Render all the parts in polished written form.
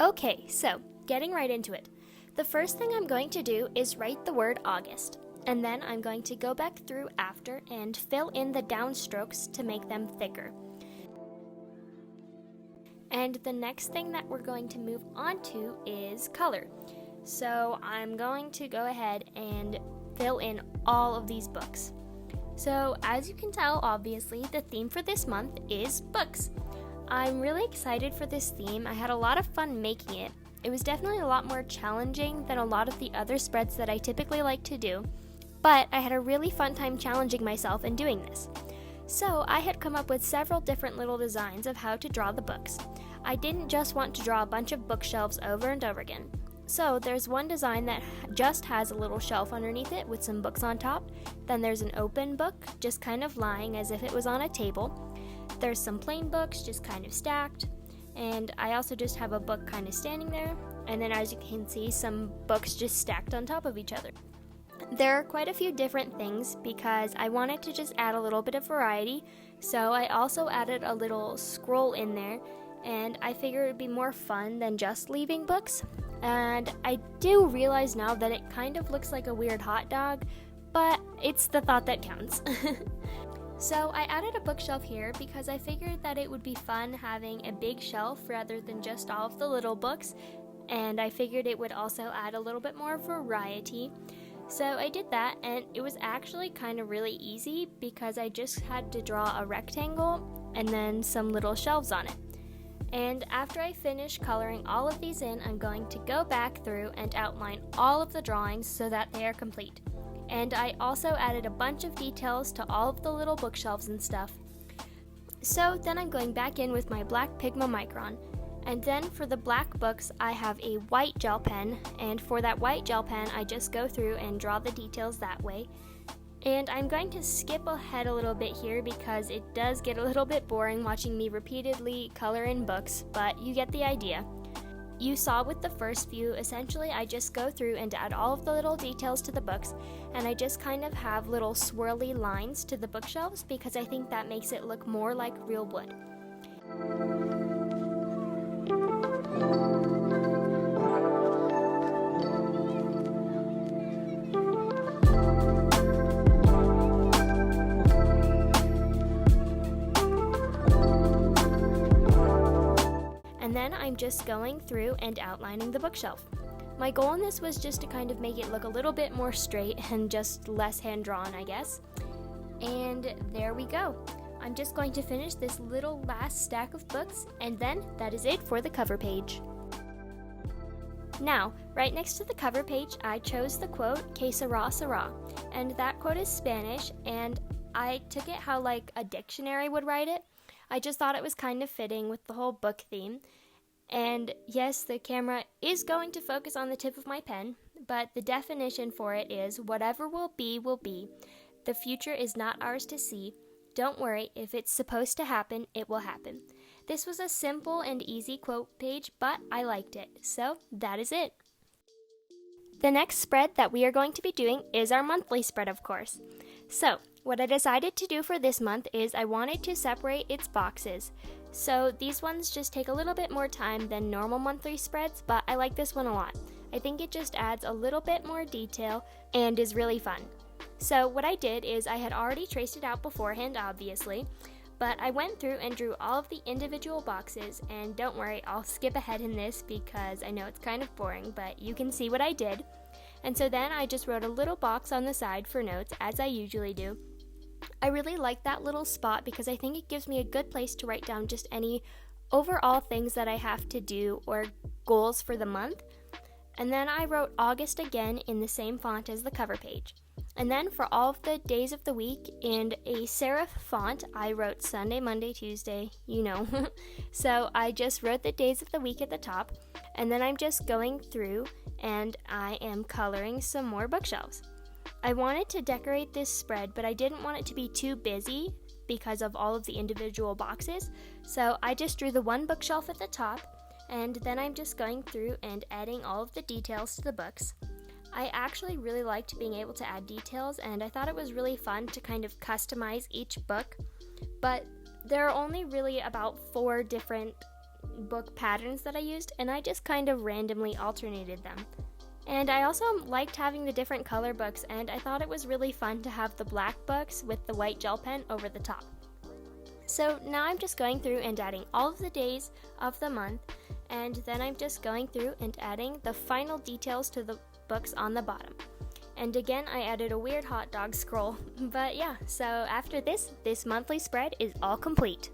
Okay, so getting right into it. The first thing I'm going to do is write the word August, and then I'm going to go back through after and fill in the downstrokes to make them thicker. And the next thing that we're going to move on to is color. So I'm going to go ahead and fill in all of these books. So as you can tell, obviously, the theme for this month is books. I'm really excited for this theme. I had a lot of fun making it. It was definitely a lot more challenging than a lot of the other spreads that I typically like to do, but I had a really fun time challenging myself in doing this. So I had come up with several different little designs of how to draw the books. I didn't just want to draw a bunch of bookshelves over and over again. So there's one design that just has a little shelf underneath it with some books on top. Then there's an open book, just kind of lying as if it was on a table. There's some plain books just kind of stacked. And I also just have a book kind of standing there. And then as you can see, some books just stacked on top of each other. There are quite a few different things because I wanted to just add a little bit of variety. So I also added a little scroll in there. And I figured it would be more fun than just leaving books. And I do realize now that it kind of looks like a weird hot dog, but it's the thought that counts. So I added a bookshelf here because I figured that it would be fun having a big shelf rather than just all of the little books, and I figured it would also add a little bit more variety. So I did that, and it was actually kind of really easy because I just had to draw a rectangle and then some little shelves on it. And after I finish coloring all of these in, I'm going to go back through and outline all of the drawings so that they are complete. And I also added a bunch of details to all of the little bookshelves and stuff. So then I'm going back in with my black Pigma Micron. And then for the black books, I have a white gel pen. And for that white gel pen, I just go through and draw the details that way. And I'm going to skip ahead a little bit here because it does get a little bit boring watching me repeatedly color in books, but you get the idea. You saw with the first view, essentially I just go through and add all of the little details to the books, and I just kind of have little swirly lines to the bookshelves because I think that makes it look more like real wood. And then I'm just going through and outlining the bookshelf. My goal in this was just to kind of make it look a little bit more straight and just less hand-drawn, I guess. And there we go. I'm just going to finish this little last stack of books, and then that is it for the cover page. Now, right next to the cover page, I chose the quote, "Que sera, sera," and that quote is Spanish, and I took it how like a dictionary would write it. I just thought it was kind of fitting with the whole book theme. And yes, the camera is going to focus on the tip of my pen, but the definition for it is, whatever will be, will be. The future is not ours to see. Don't worry, if it's supposed to happen, it will happen. This was a simple and easy quote page, but I liked it, so that is it. The next spread that we are going to be doing is our monthly spread, of course. So, what I decided to do for this month is I wanted to separate its boxes. So these ones just take a little bit more time than normal monthly spreads, but I like this one a lot. I think it just adds a little bit more detail and is really fun. So what I did is I had already traced it out beforehand, obviously, but I went through and drew all of the individual boxes, and don't worry, I'll skip ahead in this because I know it's kind of boring, but you can see what I did. And so then I just wrote a little box on the side for notes, as I usually do. I really like that little spot because I think it gives me a good place to write down just any overall things that I have to do or goals for the month. And then I wrote August again in the same font as the cover page. And then for all of the days of the week in a serif font, I wrote Sunday, Monday, Tuesday, you know. So I just wrote the days of the week at the top, and then I'm just going through and I am coloring some more bookshelves. I wanted to decorate this spread, but I didn't want it to be too busy because of all of the individual boxes, so I just drew the one bookshelf at the top, and then I'm just going through and adding all of the details to the books. I actually really liked being able to add details, and I thought it was really fun to kind of customize each book. But there are only really about 4 different book patterns that I used, and I just kind of randomly alternated them. And I also liked having the different color books, and I thought it was really fun to have the black books with the white gel pen over the top. So now I'm just going through and adding all of the days of the month, and then I'm just going through and adding the final details to the books on the bottom. And again, I added a weird hot dog scroll. But yeah, so after this monthly spread is all complete.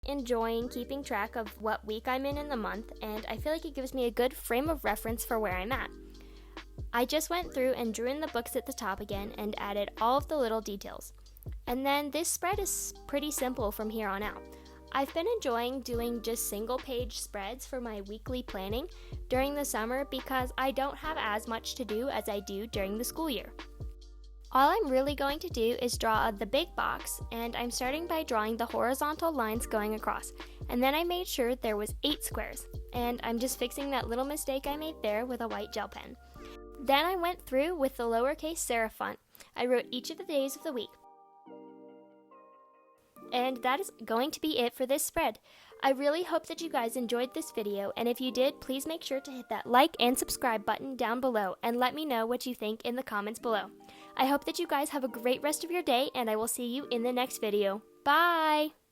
Enjoying keeping track of what week I'm in the month, and I feel like it gives me a good frame of reference for where I'm at. I just went through and drew in the books at the top again and added all of the little details. And then this spread is pretty simple from here on out. I've been enjoying doing just single page spreads for my weekly planning during the summer because I don't have as much to do as I do during the school year. All I'm really going to do is draw the big box, and I'm starting by drawing the horizontal lines going across. And then I made sure there was 8 squares, and I'm just fixing that little mistake I made there with a white gel pen. Then I went through with the lowercase serif font. I wrote each of the days of the week. And that is going to be it for this spread. I really hope that you guys enjoyed this video, and if you did, please make sure to hit that like and subscribe button down below and let me know what you think in the comments below. I hope that you guys have a great rest of your day, and I will see you in the next video. Bye!